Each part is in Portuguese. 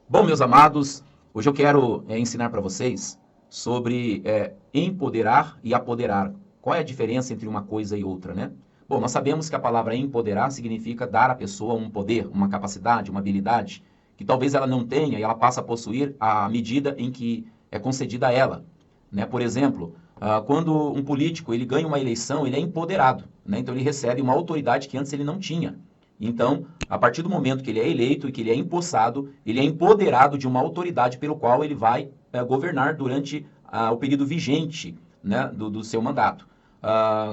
Bom, meus amados, hoje eu quero ensinar para vocês sobre empoderar e apoderar. Qual é a diferença entre uma coisa e outra, né? Bom, nós sabemos que a palavra empoderar significa dar à pessoa um poder, uma capacidade, uma habilidade, que talvez ela não tenha e ela passa a possuir à medida em que é concedida a ela, né? Por exemplo, quando um político ele ganha uma eleição, ele é empoderado, né? Então ele recebe uma autoridade que antes ele não tinha. Então, a partir do momento que ele é eleito e que ele é empossado, ele é empoderado de uma autoridade pelo qual ele vai governar durante o período vigente, né, do seu mandato.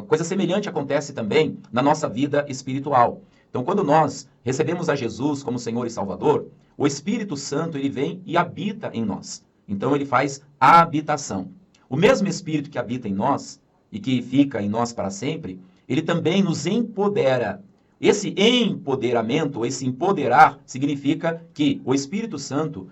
Coisa semelhante acontece também na nossa vida espiritual. Então, quando nós recebemos a Jesus como Senhor e Salvador, o Espírito Santo ele vem e habita em nós. Então, ele faz a habitação. O mesmo Espírito que habita em nós e que fica em nós para sempre, ele também nos empodera. Esse empoderamento, esse empoderar, significa que o Espírito Santo,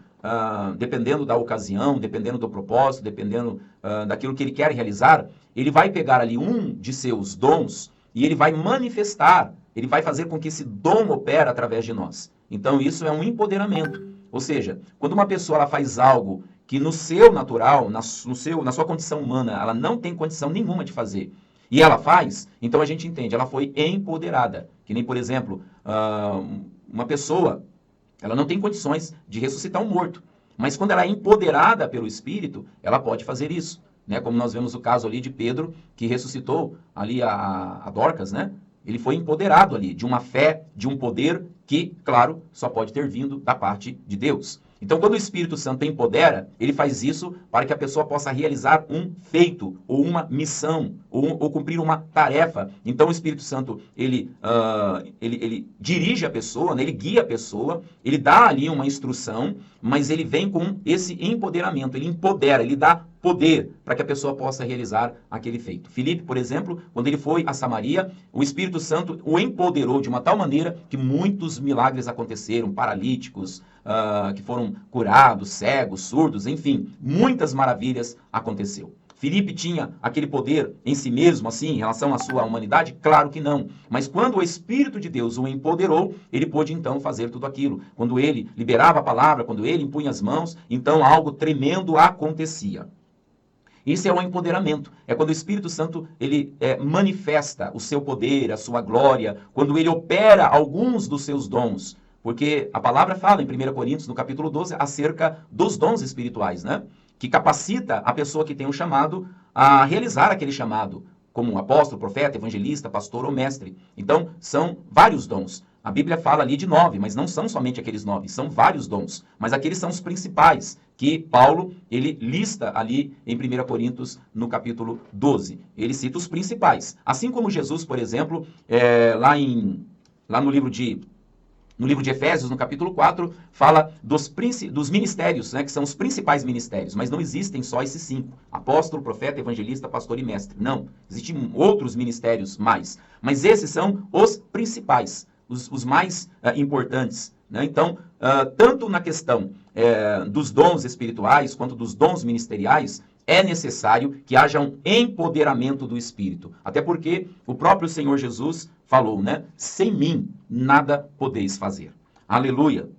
dependendo da ocasião, dependendo do propósito, dependendo daquilo que ele quer realizar, ele vai pegar ali um de seus dons e ele vai manifestar, ele vai fazer com que esse dom opere através de nós. Então isso é um empoderamento. Ou seja, quando uma pessoa ela faz algo que no seu natural, na sua condição humana, ela não tem condição nenhuma de fazer, e ela faz, então a gente entende, ela foi empoderada. Que nem, por exemplo, uma pessoa, ela não tem condições de ressuscitar um morto. Mas quando ela é empoderada pelo Espírito, ela pode fazer isso. Né? Como nós vemos o caso ali de Pedro, que ressuscitou ali a Dorcas, né? Ele foi empoderado ali de uma fé, de um poder que, claro, só pode ter vindo da parte de Deus. Então, quando o Espírito Santo empodera, ele faz isso para que a pessoa possa realizar um feito, ou uma missão, ou cumprir uma tarefa. Então, o Espírito Santo, ele dirige a pessoa, né? Ele guia a pessoa, ele dá ali uma instrução, mas ele vem com esse empoderamento, ele empodera, ele dá poder para que a pessoa possa realizar aquele feito. Filipe, por exemplo, quando ele foi a Samaria, o Espírito Santo o empoderou de uma tal maneira que muitos milagres aconteceram, paralíticos que foram curados, cegos, surdos, enfim, muitas maravilhas aconteceu. Filipe tinha aquele poder em si mesmo, assim, em relação à sua humanidade? Claro que não. Mas quando o Espírito de Deus o empoderou, ele pôde então fazer tudo aquilo. Quando ele liberava a palavra, quando ele impunha as mãos, então algo tremendo acontecia. Isso é um empoderamento. É quando o Espírito Santo ele manifesta o seu poder, a sua glória, quando ele opera alguns dos seus dons. Porque a palavra fala em 1 Coríntios, no capítulo 12, acerca dos dons espirituais, né? Que capacita a pessoa que tem um chamado a realizar aquele chamado, como um apóstolo, profeta, evangelista, pastor ou mestre. Então, são vários dons. A Bíblia fala ali de 9, mas não são somente aqueles 9, são vários dons. Mas aqueles são os principais, que Paulo, ele lista ali em 1 Coríntios, no capítulo 12. Ele cita os principais. Assim como Jesus, por exemplo, lá no livro de Efésios, no capítulo 4, fala dos ministérios, né, que são os principais ministérios, mas não existem só esses 5. Apóstolo, profeta, evangelista, pastor e mestre. Não, existem outros ministérios mais, mas esses são os principais, os mais importantes. Né? Então, tanto na questão dos dons espirituais, quanto dos dons ministeriais, é necessário que haja um empoderamento do Espírito. Até porque o próprio Senhor Jesus falou, né? Sem mim, nada podeis fazer. Aleluia!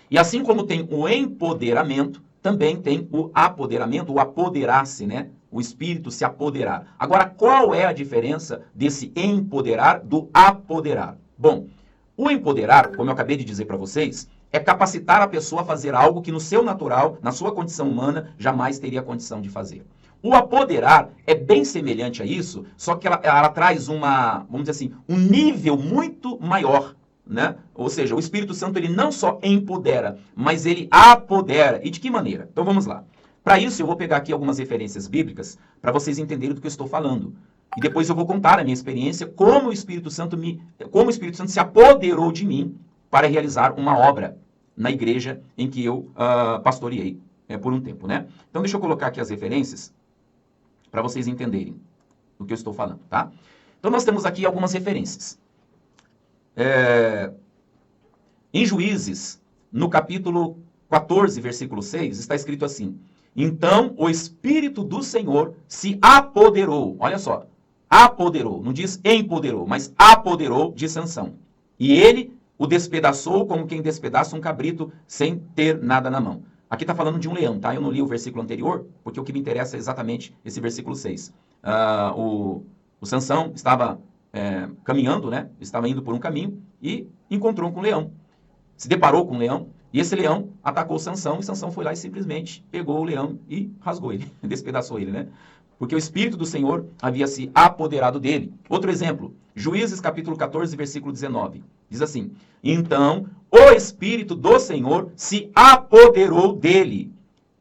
E assim como tem o empoderamento, também tem o apoderamento, o apoderar-se, né? O Espírito se apoderar. Agora, qual é a diferença desse empoderar do apoderar? Bom, o empoderar, como eu acabei de dizer para vocês, é capacitar a pessoa a fazer algo que no seu natural, na sua condição humana, jamais teria condição de fazer. O apoderar é bem semelhante a isso, só que ela traz vamos dizer assim, um nível muito maior, né? Ou seja, o Espírito Santo ele não só empodera, mas ele apodera. E de que maneira? Então vamos lá. Para isso eu vou pegar aqui algumas referências bíblicas para vocês entenderem do que eu estou falando. E depois eu vou contar a minha experiência, como o Espírito Santo se apoderou de mim para realizar uma obra na igreja em que eu pastoreei por um tempo, né? Então deixa eu colocar aqui as referências para vocês entenderem do que eu estou falando, tá? Então nós temos aqui algumas referências. Em Juízes, no capítulo 14, versículo 6, está escrito assim: então o Espírito do Senhor se apoderou, olha só, apoderou, não diz empoderou, mas apoderou de Sansão. E ele o despedaçou como quem despedaça um cabrito sem ter nada na mão. Aqui está falando de um leão, tá? Eu não li o versículo anterior, porque o que me interessa é exatamente esse versículo 6. O Sansão estava caminhando, né? Estava indo por um caminho e encontrou com um leão. Se deparou com um leão, e esse leão atacou Sansão, e Sansão foi lá e simplesmente pegou o leão e rasgou ele, despedaçou ele, né? Porque o Espírito do Senhor havia se apoderado dele. Outro exemplo, Juízes capítulo 14, versículo 19. Diz assim: então o Espírito do Senhor se apoderou dele,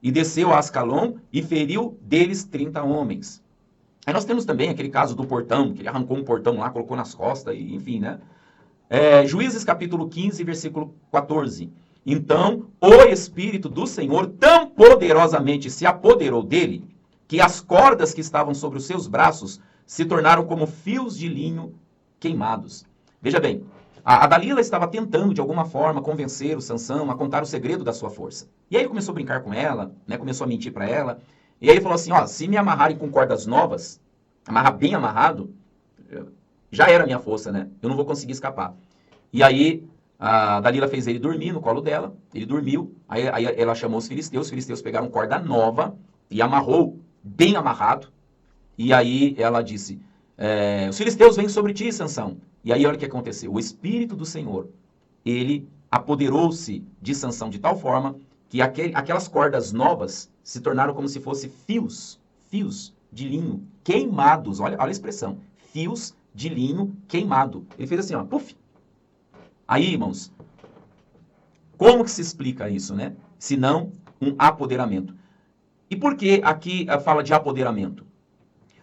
e desceu a Ascalon e feriu deles 30 homens. Aí nós temos também aquele caso do portão, que ele arrancou um portão lá, colocou nas costas, e enfim, né? Juízes capítulo 15, versículo 14. Então o Espírito do Senhor tão poderosamente se apoderou dele, que as cordas que estavam sobre os seus braços se tornaram como fios de linho queimados. Veja bem, a Dalila estava tentando de alguma forma convencer o Sansão a contar o segredo da sua força. E aí ele começou a brincar com ela, né, começou a mentir para ela. E aí ele falou assim, ó, se me amarrarem com cordas novas, amarrar bem amarrado, já era a minha força, né? Eu não vou conseguir escapar. E aí a Dalila fez ele dormir no colo dela, ele dormiu, aí ela chamou os filisteus pegaram corda nova e amarrou bem amarrado. E aí ela disse, os filisteus vêm sobre ti, Sansão. E aí olha o que aconteceu, o Espírito do Senhor, ele apoderou-se de Sansão de tal forma que aquelas cordas novas se tornaram como se fossem fios de linho queimados, olha a expressão, fios de linho queimado. Ele fez assim, ó, puf. Aí, irmãos, como que se explica isso, né? Se não um apoderamento. E por que aqui fala de apoderamento?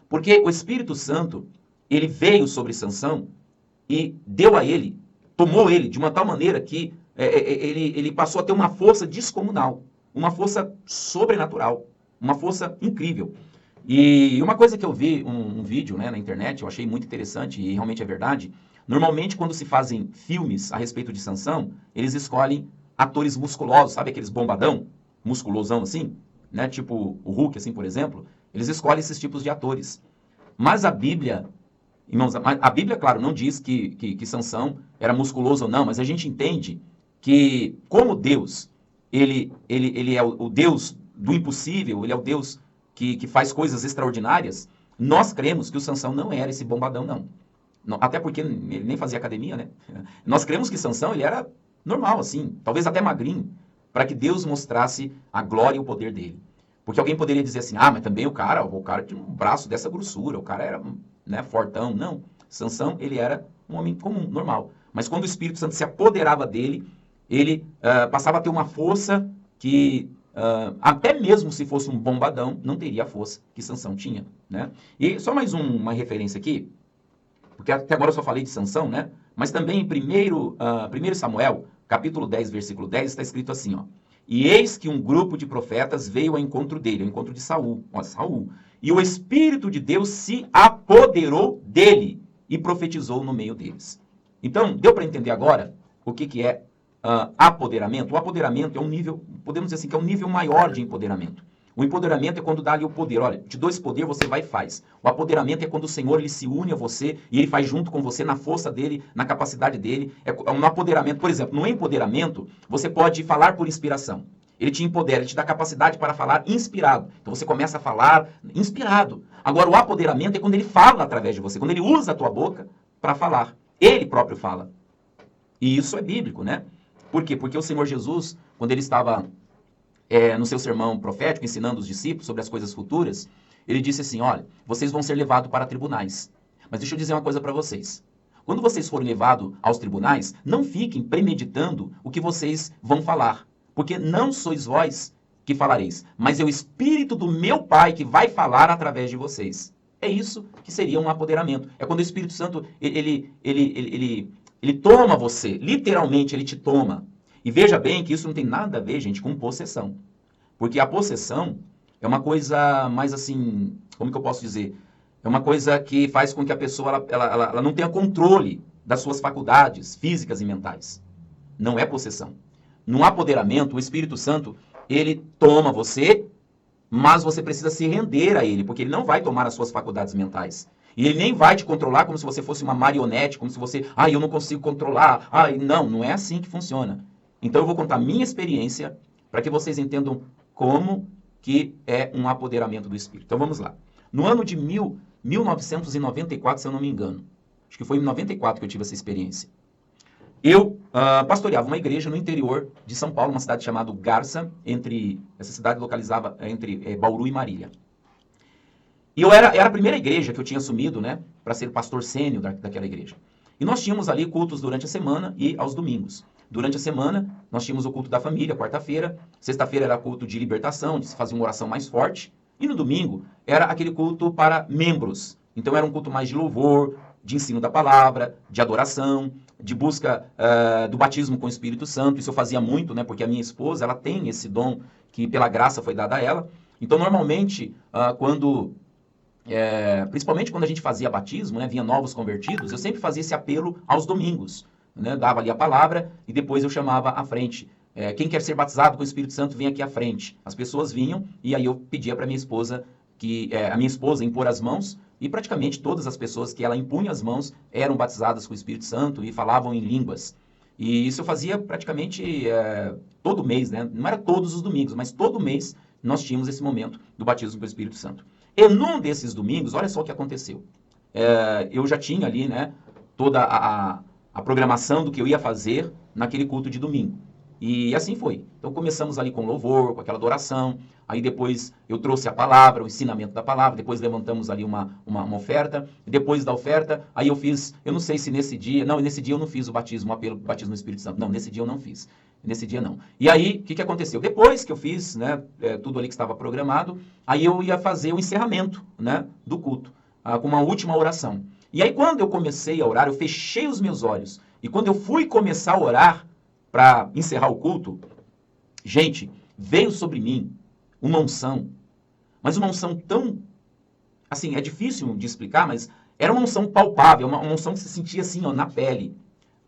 Porque o Espírito Santo, ele veio sobre Sansão e deu a ele, tomou ele de uma tal maneira que ele passou a ter uma força descomunal, uma força sobrenatural, uma força incrível. E uma coisa que eu vi, um vídeo, né, na internet, eu achei muito interessante e realmente é verdade. Normalmente, quando se fazem filmes a respeito de Sansão, eles escolhem atores musculosos, sabe aqueles bombadão, musculosão assim, né, tipo o Hulk, assim, por exemplo. Eles escolhem esses tipos de atores. Mas a Bíblia, irmãos, a Bíblia, claro, não diz que Sansão era musculoso ou não, mas a gente entende que, como Deus, ele é o Deus do impossível, ele é o Deus que faz coisas extraordinárias, nós cremos que o Sansão não era esse bombadão, não. Até porque ele nem fazia academia, né? Nós cremos que Sansão, ele era normal, assim, talvez até magrinho, para que Deus mostrasse a glória e o poder dele. Porque alguém poderia dizer assim, mas também o cara tinha um braço dessa grossura, o cara era, né, fortão. Não, Sansão, ele era um homem comum, normal. Mas quando o Espírito Santo se apoderava dele, ele passava a ter uma força que, até mesmo se fosse um bombadão, não teria a força que Sansão tinha, né? E só mais uma referência aqui, porque até agora eu só falei de Sansão, né? Mas também em 1 Samuel, capítulo 10, versículo 10, está escrito assim, ó. E eis que um grupo de profetas veio ao encontro dele, ao encontro de Saul. Ó, Saul. E o Espírito de Deus se apoderou dele e profetizou no meio deles. Então, deu para entender agora o que é apoderamento? O apoderamento é um nível, podemos dizer assim, que é um nível maior de empoderamento. O empoderamento é quando dá ali o poder. Olha, te dou esse poder, você vai e faz. O apoderamento é quando o Senhor ele se une a você e ele faz junto com você na força dele, na capacidade dele. É um apoderamento, por exemplo, no empoderamento, você pode falar por inspiração. Ele te empodera, ele te dá capacidade para falar inspirado. Então você começa a falar inspirado. Agora o apoderamento é quando ele fala através de você, quando ele usa a tua boca para falar. Ele próprio fala. E isso é bíblico, né? Por quê? Porque o Senhor Jesus, quando ele estava no seu sermão profético, ensinando os discípulos sobre as coisas futuras, ele disse assim, olha, vocês vão ser levados para tribunais. Mas deixa eu dizer uma coisa para vocês. Quando vocês forem levados aos tribunais, não fiquem premeditando o que vocês vão falar. Porque não sois vós que falareis, mas é o Espírito do meu Pai que vai falar através de vocês. É isso que seria um apoderamento. É quando o Espírito Santo, ele toma você, literalmente ele te toma. E veja bem que isso não tem nada a ver, gente, com possessão. Porque a possessão é uma coisa mais assim, como que eu posso dizer? É uma coisa que faz com que a pessoa ela não tenha controle das suas faculdades físicas e mentais. Não é possessão. No apoderamento, o Espírito Santo, ele toma você, mas você precisa se render a ele, porque ele não vai tomar as suas faculdades mentais. E ele nem vai te controlar como se você fosse uma marionete, como se você, eu não consigo controlar. Não, não é assim que funciona. Então eu vou contar minha experiência para que vocês entendam como que é um apoderamento do Espírito. Então vamos lá. No ano de 1994, se eu não me engano, acho que foi em 94 que eu tive essa experiência. Eu pastoreava uma igreja no interior de São Paulo, uma cidade chamada Garça, essa cidade localizava entre Bauru e Marília. E era a primeira igreja que eu tinha assumido, né, para ser pastor sênior daquela igreja. E nós tínhamos ali cultos durante a semana e aos domingos. Durante a semana, nós tínhamos o culto da família, quarta-feira. Sexta-feira era culto de libertação, de se fazer uma oração mais forte. E no domingo, era aquele culto para membros. Então, era um culto mais de louvor, de ensino da palavra, de adoração, de busca do batismo com o Espírito Santo. Isso eu fazia muito, né, porque a minha esposa, ela tem esse dom que pela graça foi dado a ela. Então, normalmente, principalmente quando a gente fazia batismo, né, vinha novos convertidos, eu sempre fazia esse apelo aos domingos, né, dava ali a palavra e depois eu chamava à frente. Quem quer ser batizado com o Espírito Santo, vem aqui à frente. As pessoas vinham e aí eu pedia para minha esposa a minha esposa impor as mãos e praticamente todas as pessoas que ela impunha as mãos eram batizadas com o Espírito Santo e falavam em línguas. E isso eu fazia praticamente todo mês, né? Não era todos os domingos, mas todo mês nós tínhamos esse momento do batismo com o Espírito Santo. E num desses domingos, olha só o que aconteceu. Eu já tinha ali, né, toda a programação do que eu ia fazer naquele culto de domingo. E assim foi. Então começamos ali com louvor, com aquela adoração. Aí depois eu trouxe a palavra, o ensinamento da palavra. Depois levantamos ali uma oferta. Depois da oferta, aí eu fiz, eu não sei se nesse dia... Não, nesse dia eu não fiz o batismo, o apelo, o batismo no Espírito Santo. Não, nesse dia eu não fiz. Nesse dia não. E aí, o que aconteceu? Depois que eu fiz, né, tudo ali que estava programado, aí eu ia fazer o encerramento, né, do culto, com uma última oração. E aí quando eu comecei a orar, eu fechei os meus olhos. E quando eu fui começar a orar para encerrar o culto, gente, veio sobre mim uma unção. Mas uma unção tão... Assim, é difícil de explicar, mas era uma unção palpável, uma unção que se sentia assim, ó, na pele.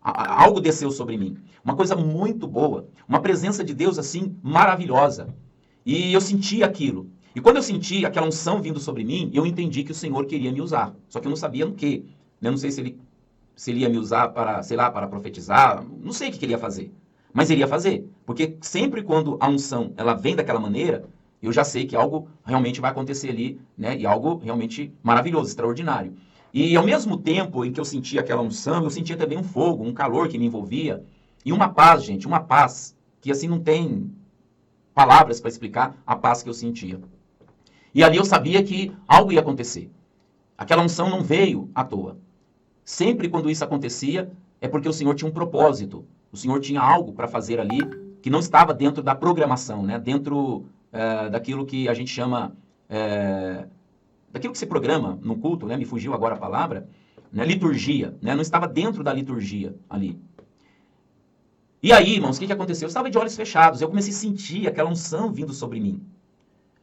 Algo desceu sobre mim. Uma coisa muito boa. Uma presença de Deus, assim, maravilhosa. E eu senti aquilo. E quando eu senti aquela unção vindo sobre mim, eu entendi que o Senhor queria me usar. Só que eu não sabia no quê. Eu não sei se ele ia me usar para, sei lá, para profetizar. Não sei o que ele ia fazer. Mas ele ia fazer. Porque sempre quando a unção ela vem daquela maneira, eu já sei que algo realmente vai acontecer ali, né? E algo realmente maravilhoso, extraordinário. E ao mesmo tempo em que eu sentia aquela unção, eu sentia também um fogo, um calor que me envolvia. E uma paz, gente, uma paz que assim não tem palavras para explicar a paz que eu sentia. E ali eu sabia que algo ia acontecer. Aquela unção não veio à toa. Sempre quando isso acontecia, é porque o Senhor tinha um propósito. O Senhor tinha algo para fazer ali que não estava dentro da programação, né? Dentro daquilo que a gente chama... daquilo que se programa no culto, né? Me fugiu agora a palavra, né? Liturgia, né? Não estava dentro da liturgia ali. E aí, irmãos, o que aconteceu? Eu estava de olhos fechados, eu comecei a sentir aquela unção vindo sobre mim.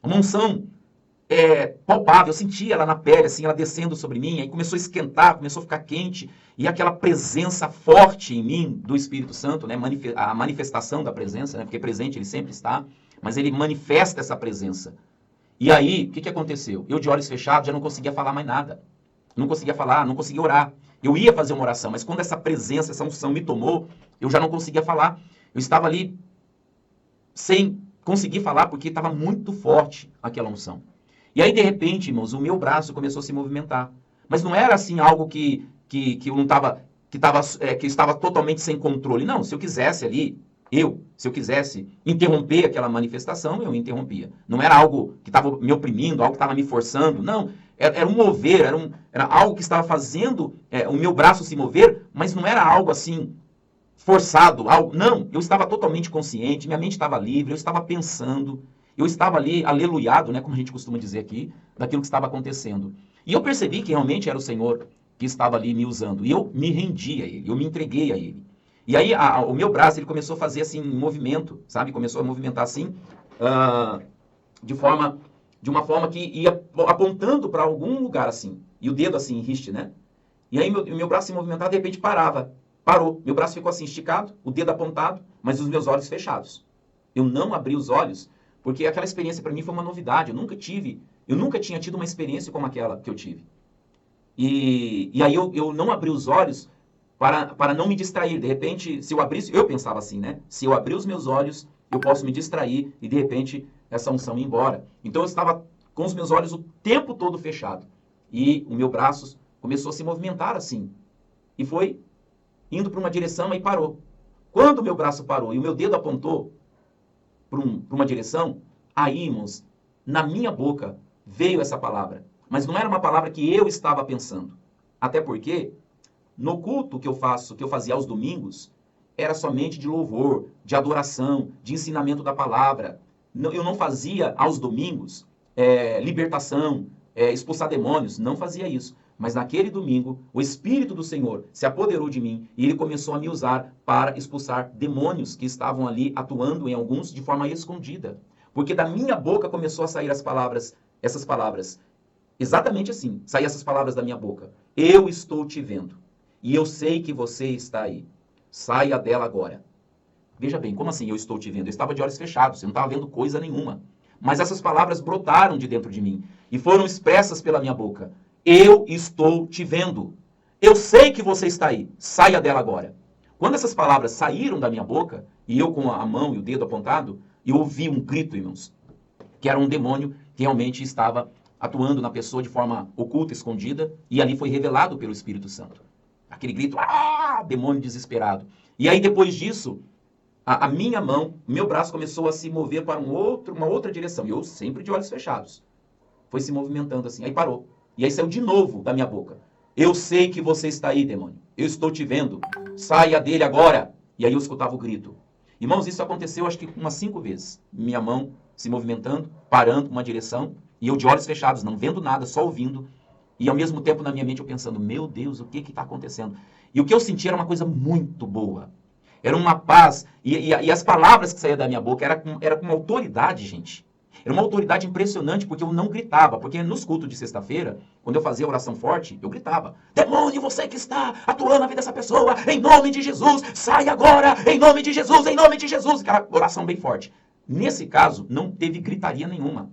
Uma unção palpável, eu sentia ela na pele, assim, ela descendo sobre mim, aí começou a esquentar, começou a ficar quente, e aquela presença forte em mim do Espírito Santo, né? A manifestação da presença, né? Porque presente ele sempre está, mas ele manifesta essa presença. E aí, o que aconteceu? Eu de olhos fechados já não conseguia falar mais nada. Não conseguia falar, não conseguia orar. Eu ia fazer uma oração, mas quando essa presença, essa unção me tomou, eu já não conseguia falar. Eu estava ali sem conseguir falar porque estava muito forte aquela unção. E aí, de repente, irmãos, o meu braço começou a se movimentar. Mas não era assim algo que eu não estava, que estava totalmente sem controle. Não, se eu quisesse ali, se eu quisesse interromper aquela manifestação, eu interrompia. Não era algo que estava me oprimindo, algo que estava me forçando. Não, era um mover, era algo que estava fazendo o meu braço se mover, mas não era algo assim forçado. Não, eu estava totalmente consciente, minha mente estava livre, eu estava pensando. Eu estava ali aleluiado, né, como a gente costuma dizer aqui, daquilo que estava acontecendo. E eu percebi que realmente era o Senhor que estava ali me usando. E eu me rendi a Ele, eu me entreguei a Ele. E aí o meu braço ele começou a fazer assim um movimento, sabe? Começou a movimentar assim, de uma forma que ia apontando para algum lugar assim. E o dedo assim, riste, né? E aí meu braço se movimentava, de repente parava. Parou. Meu braço ficou assim esticado, o dedo apontado, mas os meus olhos fechados. Eu não abri os olhos, porque aquela experiência para mim foi uma novidade. Eu nunca tinha tido uma experiência como aquela que eu tive. E aí eu não abri os olhos para não me distrair. De repente, se eu abrisse, eu pensava assim, né? Se eu abrir os meus olhos, eu posso me distrair e de repente essa unção ir embora. Então eu estava com os meus olhos o tempo todo fechado. E o meu braço começou a se movimentar assim. E foi indo para uma direção e parou. Quando o meu braço parou e o meu dedo apontou para uma direção, aí, irmãos, na minha boca veio essa palavra. Mas não era uma palavra que eu estava pensando. Até porque no culto que eu faço, que eu fazia aos domingos, era somente de louvor, de adoração, de ensinamento da palavra. Eu não fazia aos domingos libertação, expulsar demônios, não fazia isso. Mas naquele domingo, o Espírito do Senhor se apoderou de mim e ele começou a me usar para expulsar demônios que estavam ali atuando em alguns de forma escondida. Porque da minha boca começou a sair essas palavras. Exatamente assim, saíram essas palavras da minha boca. Eu estou te vendo. E eu sei que você está aí. Saia dela agora. Veja bem, como assim eu estou te vendo? Eu estava de olhos fechados, eu não estava vendo coisa nenhuma. Mas essas palavras brotaram de dentro de mim e foram expressas pela minha boca. Eu estou te vendo. Eu sei que você está aí. Saia dela agora. Quando essas palavras saíram da minha boca, e eu com a mão e o dedo apontado, eu ouvi um grito, irmãos, que era um demônio que realmente estava atuando na pessoa de forma oculta, escondida, e ali foi revelado pelo Espírito Santo. Aquele grito, demônio desesperado. E aí depois disso, a minha mão, meu braço começou a se mover para uma outra direção. E eu sempre de olhos fechados. Foi se movimentando assim. Aí parou. E aí saiu de novo da minha boca. Eu sei que você está aí, demônio. Eu estou te vendo. Saia dele agora. E aí eu escutava o grito. Irmãos, isso aconteceu acho que umas 5 vezes. Minha mão se movimentando, parando uma direção. E eu de olhos fechados, não vendo nada, só ouvindo. E ao mesmo tempo na minha mente eu pensando, meu Deus, o que está acontecendo? E o que eu senti era uma coisa muito boa. Era uma paz. E as palavras que saíam da minha boca era com uma autoridade, gente. Era uma autoridade impressionante, porque eu não gritava. Porque nos cultos de sexta-feira, quando eu fazia oração forte, eu gritava. Demônio, você que está atuando na vida dessa pessoa, em nome de Jesus, sai agora, em nome de Jesus, em nome de Jesus. Aquela oração bem forte. Nesse caso, não teve gritaria nenhuma.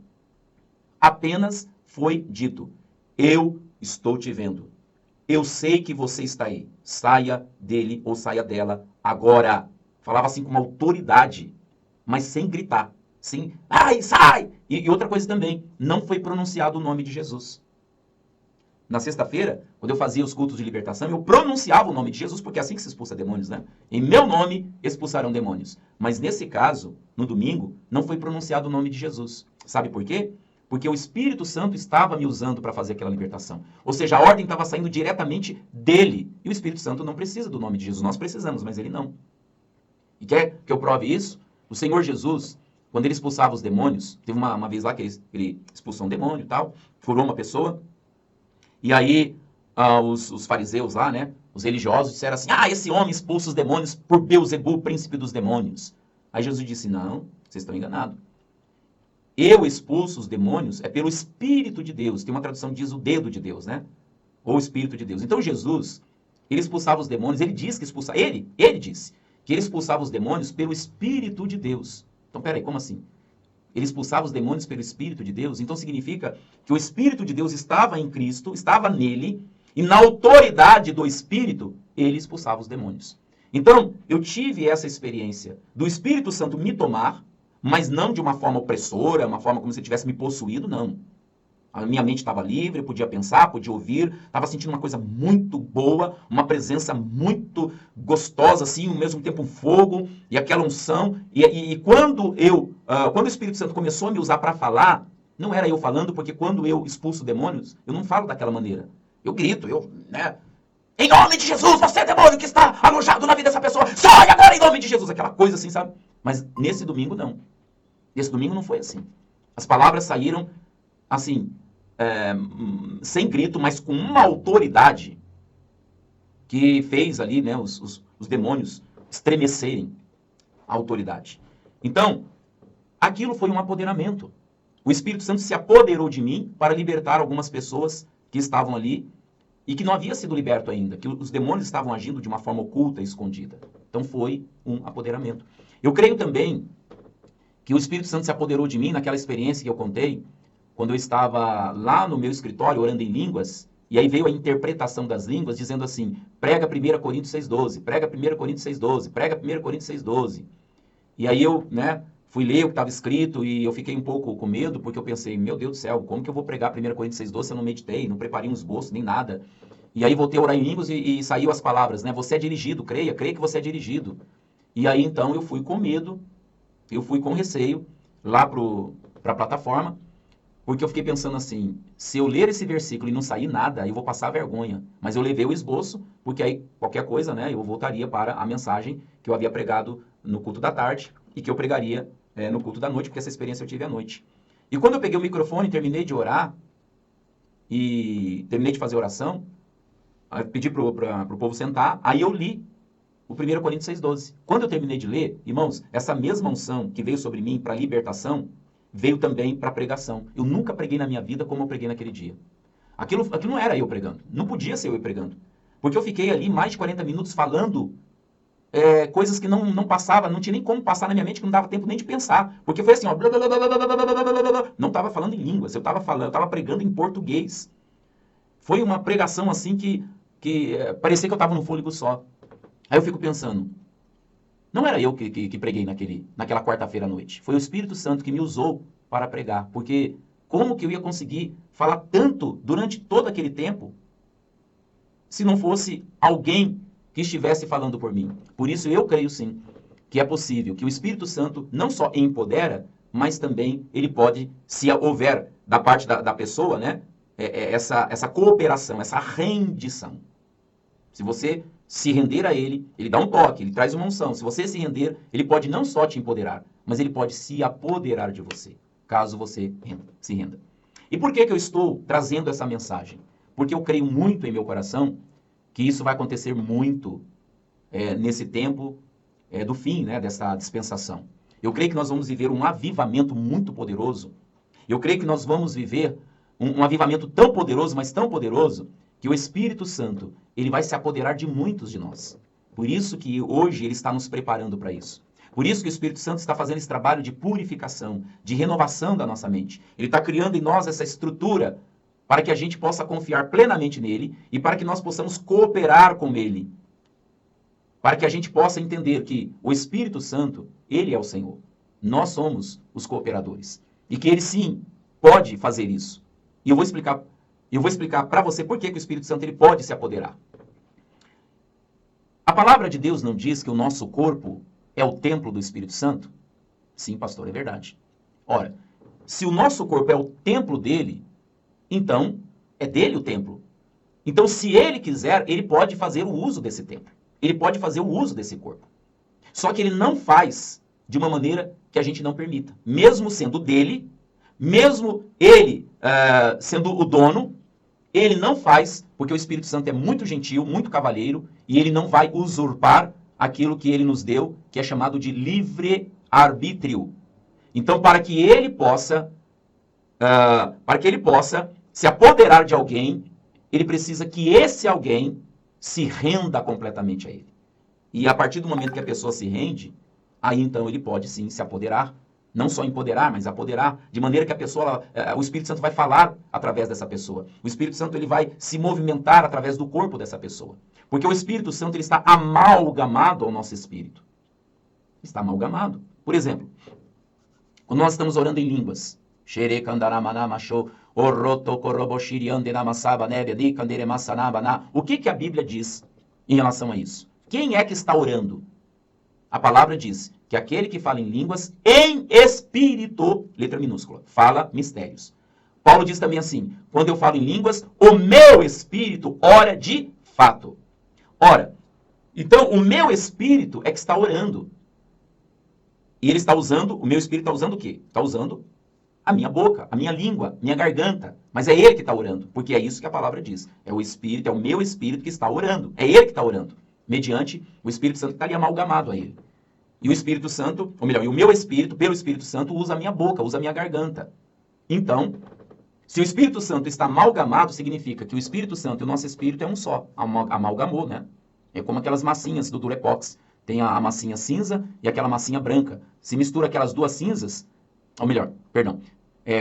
Apenas foi dito, eu estou te vendo. Eu sei que você está aí. Saia dele ou saia dela agora. Falava assim com uma autoridade, mas sem gritar. Sim, ai, sai! E outra coisa também, não foi pronunciado o nome de Jesus. Na sexta-feira, quando eu fazia os cultos de libertação, eu pronunciava o nome de Jesus, porque é assim que se expulsa demônios, né? Em meu nome expulsarão demônios. Mas nesse caso, no domingo, não foi pronunciado o nome de Jesus. Sabe por quê? Porque o Espírito Santo estava me usando para fazer aquela libertação. Ou seja, a ordem estava saindo diretamente dele. E o Espírito Santo não precisa do nome de Jesus. Nós precisamos, mas ele não. E quer que eu prove isso? O Senhor Jesus, quando ele expulsava os demônios, teve uma vez lá que ele expulsou um demônio e tal, curou uma pessoa, e aí os fariseus lá, né, os religiosos disseram assim, esse homem expulsa os demônios por Beelzebul, príncipe dos demônios. Aí Jesus disse, não, vocês estão enganados. Eu expulso os demônios pelo Espírito de Deus. Tem uma tradução que diz o dedo de Deus, né? Ou o Espírito de Deus. Então Jesus, ele expulsava os demônios, ele disse que expulsava, ele disse que ele expulsava os demônios pelo Espírito de Deus. Então, peraí, como assim? Ele expulsava os demônios pelo Espírito de Deus? Então significa que o Espírito de Deus estava em Cristo, estava nele, e na autoridade do Espírito, ele expulsava os demônios. Então, eu tive essa experiência do Espírito Santo me tomar, mas não de uma forma opressora, uma forma como se ele tivesse me possuído, não. A minha mente estava livre, podia pensar, podia ouvir, estava sentindo uma coisa muito boa, uma presença muito gostosa, assim, ao mesmo tempo um fogo e aquela unção. E quando o Espírito Santo começou a me usar para falar, não era eu falando, porque quando eu expulso demônios, eu não falo daquela maneira. Eu grito, né? Em nome de Jesus, você é demônio que está alojado na vida dessa pessoa, sai agora em nome de Jesus, aquela coisa assim, sabe? Mas nesse domingo não. Nesse domingo não foi assim. As palavras saíram assim, sem grito, mas com uma autoridade que fez ali, né, os demônios estremecerem a autoridade. Então, aquilo foi um apoderamento. O Espírito Santo se apoderou de mim para libertar algumas pessoas que estavam ali e que não havia sido liberto ainda, que os demônios estavam agindo de uma forma oculta e escondida. Então foi um apoderamento. Eu creio também que o Espírito Santo se apoderou de mim naquela experiência que eu contei, quando eu estava lá no meu escritório orando em línguas, E aí veio a interpretação das línguas dizendo assim, prega 1 Coríntios 6,12, prega 1 Coríntios 6,12, prega 1 Coríntios 6,12. E aí eu, né, fui ler o que estava escrito e eu fiquei um pouco com medo, porque eu pensei, meu Deus do céu, como que eu vou pregar 1 Coríntios 6,12 se eu não meditei, não preparei um esboço, nem nada. E aí voltei a orar em línguas e saiu as palavras, né, você é dirigido, creia que você é dirigido. E aí então eu fui com medo, eu fui com receio lá para a plataforma, porque eu fiquei pensando assim, se eu ler esse versículo e não sair nada, eu vou passar vergonha. Mas eu levei o esboço, porque aí qualquer coisa, né, eu voltaria para a mensagem que eu havia pregado no culto da tarde e que eu pregaria no culto da noite, porque essa experiência eu tive à noite. E quando eu peguei o microfone, terminei de orar e terminei de fazer oração, pedi para o povo sentar, aí eu li o 1 Coríntios 6,12. Quando eu terminei de ler, irmãos, essa mesma unção que veio sobre mim para libertação, veio também para pregação. Eu nunca preguei na minha vida como eu preguei naquele dia. Aquilo não era eu pregando. Não podia ser eu pregando. Porque eu fiquei ali mais de 40 minutos falando coisas que não passava, não tinha nem como passar na minha mente, que não dava tempo nem de pensar. Porque foi assim, ó, não estava falando em línguas, eu estava pregando em português. Foi uma pregação assim que parecia que eu estava no fôlego só. Aí eu fico pensando, não era eu que preguei naquela quarta-feira à noite. Foi o Espírito Santo que me usou para pregar. Porque como que eu ia conseguir falar tanto durante todo aquele tempo se não fosse alguém que estivesse falando por mim? Por isso eu creio sim que é possível, que o Espírito Santo não só empodera, mas também ele pode, se houver da parte da pessoa, né, essa cooperação, essa rendição. Se você se render a ele, ele dá um toque, ele traz uma unção. Se você se render, ele pode não só te empoderar, mas ele pode se apoderar de você, caso você se renda. E por que eu estou trazendo essa mensagem? Porque eu creio muito em meu coração que isso vai acontecer muito nesse tempo do fim, né, dessa dispensação. Eu creio que nós vamos viver um avivamento muito poderoso. Eu creio que nós vamos viver um avivamento tão poderoso, mas tão poderoso, que o Espírito Santo, ele vai se apoderar de muitos de nós. Por isso que hoje ele está nos preparando para isso. Por isso que o Espírito Santo está fazendo esse trabalho de purificação, de renovação da nossa mente. Ele está criando em nós essa estrutura para que a gente possa confiar plenamente nele e para que nós possamos cooperar com ele. Para que a gente possa entender que o Espírito Santo, ele é o Senhor. Nós somos os cooperadores. E que ele sim pode fazer isso. E eu vou explicar para você por que o Espírito Santo ele pode se apoderar. A palavra de Deus não diz que o nosso corpo é o templo do Espírito Santo? Sim, pastor, é verdade. Ora, se o nosso corpo é o templo dele, então é dele o templo. Então, se ele quiser, ele pode fazer o uso desse templo. Ele pode fazer o uso desse corpo. Só que ele não faz de uma maneira que a gente não permita. Mesmo sendo dele, mesmo ele sendo o dono, ele não faz, porque o Espírito Santo é muito gentil, muito cavalheiro, e ele não vai usurpar aquilo que ele nos deu, que é chamado de livre-arbítrio. Então, para que ele possa se apoderar de alguém, ele precisa que esse alguém se renda completamente a ele. E a partir do momento que a pessoa se rende, aí então ele pode sim se apoderar. Não só empoderar, mas apoderar, de maneira que a pessoa, o Espírito Santo vai falar através dessa pessoa. O Espírito Santo ele vai se movimentar através do corpo dessa pessoa. Porque o Espírito Santo ele está amalgamado ao nosso espírito. Está amalgamado. Por exemplo, quando nós estamos orando em línguas, o que a Bíblia diz em relação a isso? Quem é que está orando? A palavra diz que aquele que fala em línguas em espírito, letra minúscula, fala mistérios. Paulo diz também assim, quando eu falo em línguas, o meu espírito ora de fato. Ora, então o meu espírito é que está orando. E ele está usando, o meu espírito está usando o quê? Está usando a minha boca, a minha língua, minha garganta. Mas é ele que está orando, porque é isso que a palavra diz. É o espírito, é o meu espírito que está orando. É ele que está orando. Mediante o Espírito Santo que está ali amalgamado a ele. E o Espírito Santo, ou melhor, e o meu espírito, pelo Espírito Santo, usa a minha boca, usa a minha garganta. Então, se o Espírito Santo está amalgamado, significa que o Espírito Santo e o nosso espírito é um só. Amalgamou, né? É como aquelas massinhas do Durepox. Tem a massinha cinza e aquela massinha branca. Se mistura aquelas duas cinzas, ou melhor, perdão.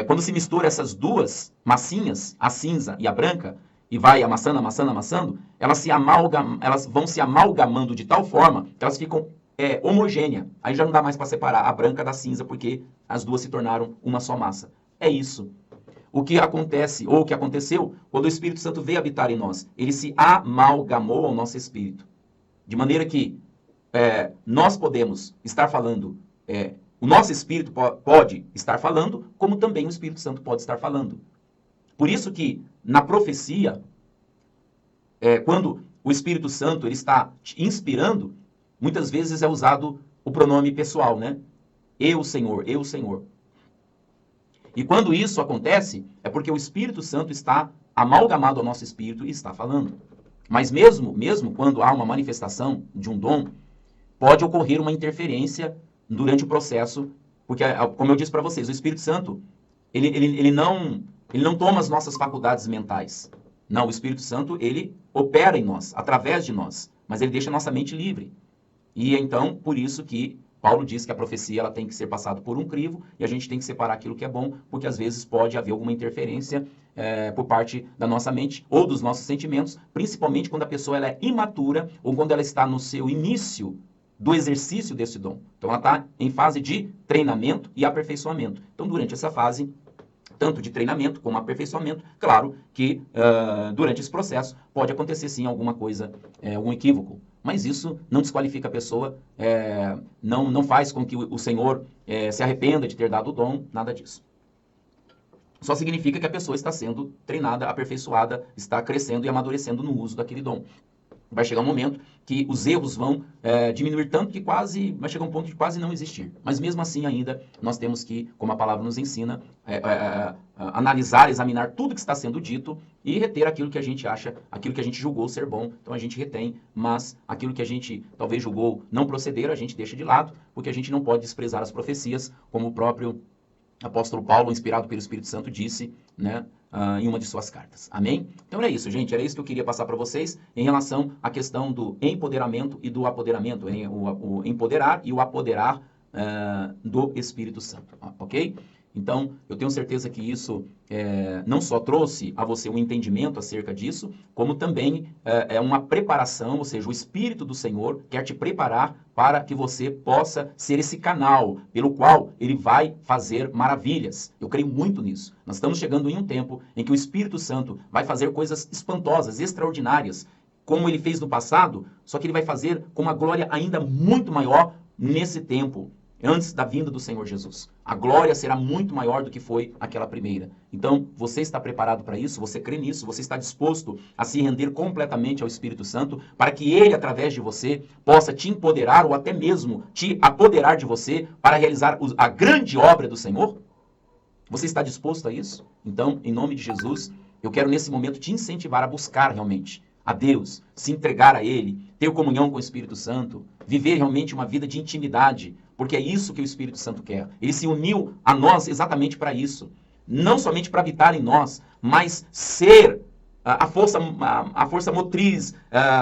Quando se mistura essas duas massinhas, a cinza e a branca, e vai amassando, amassando, amassando, elas vão se amalgamando de tal forma que elas ficam homogêneas. Aí já não dá mais para separar a branca da cinza, porque as duas se tornaram uma só massa. É isso. O que acontece, ou o que aconteceu, quando o Espírito Santo veio habitar em nós? Ele se amalgamou ao nosso espírito. De maneira que nós podemos estar falando, o nosso espírito pode estar falando, como também o Espírito Santo pode estar falando. Por isso que na profecia, quando o Espírito Santo ele está te inspirando, muitas vezes é usado o pronome pessoal, né? Eu, Senhor, eu, Senhor. E quando isso acontece, é porque o Espírito Santo está amalgamado ao nosso espírito e está falando. Mas mesmo quando há uma manifestação de um dom, pode ocorrer uma interferência durante o processo, porque, como eu disse para vocês, o Espírito Santo, ele não toma as nossas faculdades mentais. Não, o Espírito Santo, ele opera em nós, através de nós, mas ele deixa a nossa mente livre. E então, por isso que Paulo diz que a profecia ela tem que ser passada por um crivo e a gente tem que separar aquilo que é bom, porque às vezes pode haver alguma interferência por parte da nossa mente ou dos nossos sentimentos, principalmente quando a pessoa ela é imatura ou quando ela está no seu início do exercício desse dom. Então, ela está em fase de treinamento e aperfeiçoamento. Então, durante essa fase, tanto de treinamento como aperfeiçoamento, claro que durante esse processo pode acontecer sim alguma coisa, algum equívoco. Mas isso não desqualifica a pessoa, não faz com que o Senhor se arrependa de ter dado o dom, nada disso. Só significa que a pessoa está sendo treinada, aperfeiçoada, está crescendo e amadurecendo no uso daquele dom. Vai chegar um momento que os erros vão diminuir tanto que vai chegar um ponto de quase não existir. Mas mesmo assim ainda nós temos que, como a palavra nos ensina, analisar, examinar tudo que está sendo dito e reter aquilo que a gente acha, aquilo que a gente julgou ser bom, então a gente retém, mas aquilo que a gente talvez julgou não proceder, a gente deixa de lado, porque a gente não pode desprezar as profecias, como o próprio apóstolo Paulo, inspirado pelo Espírito Santo, disse, né, em uma de suas cartas. Amém? Então é isso, gente. Era isso que eu queria passar para vocês em relação à questão do empoderamento e do apoderamento. O empoderar e o apoderar do Espírito Santo. Ok? Então, eu tenho certeza que isso não só trouxe a você um entendimento acerca disso, como também é uma preparação, ou seja, o Espírito do Senhor quer te preparar para que você possa ser esse canal pelo qual ele vai fazer maravilhas. Eu creio muito nisso. Nós estamos chegando em um tempo em que o Espírito Santo vai fazer coisas espantosas, extraordinárias, como ele fez no passado, só que ele vai fazer com uma glória ainda muito maior nesse tempo, antes da vinda do Senhor Jesus. A glória será muito maior do que foi aquela primeira. Então, você está preparado para isso? Você crê nisso? Você está disposto a se render completamente ao Espírito Santo para que ele, através de você, possa te empoderar ou até mesmo te apoderar de você para realizar a grande obra do Senhor? Você está disposto a isso? Então, em nome de Jesus, eu quero nesse momento te incentivar a buscar realmente a Deus, se entregar a Ele, ter comunhão com o Espírito Santo, viver realmente uma vida de intimidade, porque é isso que o Espírito Santo quer. Ele se uniu a nós exatamente para isso. Não somente para habitar em nós, mas ser a força motriz,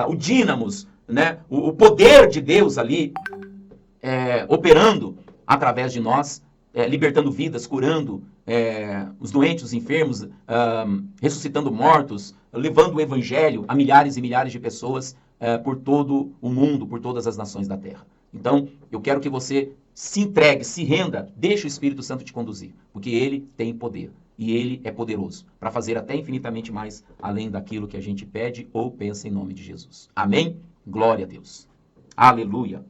o dínamos, né? O poder de Deus ali operando através de nós, libertando vidas, curando os doentes, os enfermos, ressuscitando mortos, levando o evangelho a milhares e milhares de pessoas por todo o mundo, por todas as nações da terra. Então, eu quero que você se entregue, se renda, deixe o Espírito Santo te conduzir, porque ele tem poder e ele é poderoso para fazer até infinitamente mais além daquilo que a gente pede ou pensa em nome de Jesus. Amém? Glória a Deus. Aleluia.